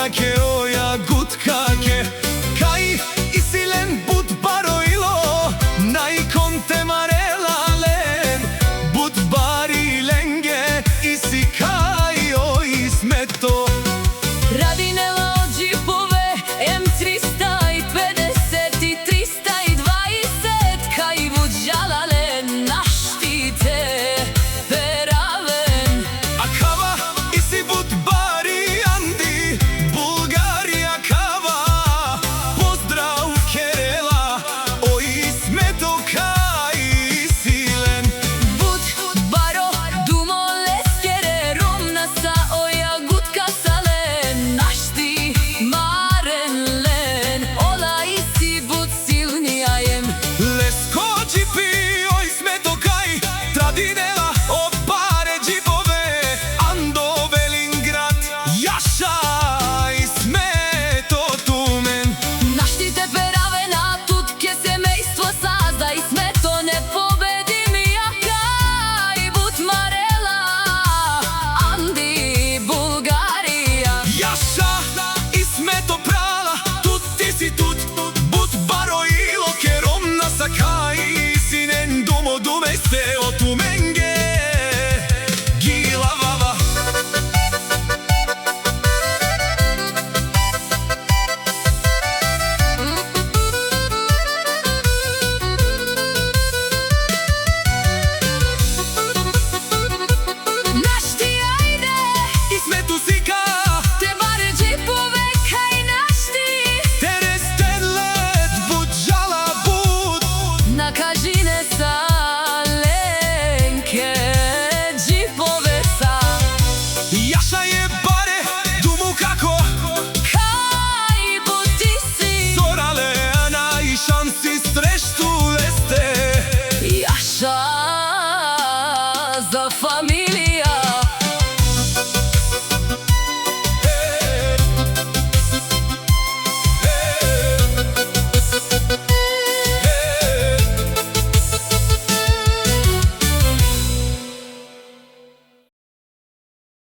ke oja gutka ke Kai isilen but baroilo Nai konte marela len But bari lenge isi kai o ismeto Radinela od džipove M350 i 320 Kaj vuđala len naštite peraven A kava isi but bari andi Bulgarija kava Pozdrav kerela o ismeto kai isilen But baro dumo leskere Romna sa oja gutka salen Našti maren len Ola isi but silnijajem Lesko džipi o ismeto kai Tradinela o pare džipove Ando Velingrad Jaša ismeto tumen Naštite peravena tutke semejstvo sazda Ismeto ne pobedim jaka I but marela Andi Bulgarija Jaša ismeto prala Tut ti si tut But baro ilo ke romna sa kai Sinen dumo dume ste o tumenge Gila vava Našti ajde Ismetu sika Te bare džipove kaj našti Teres tenlet but žala but Na kažine sa lenke džipove sa Jaša je bare dumu kako Kaj buti si Zorale ana i šansi streštu leste Jaša za familiju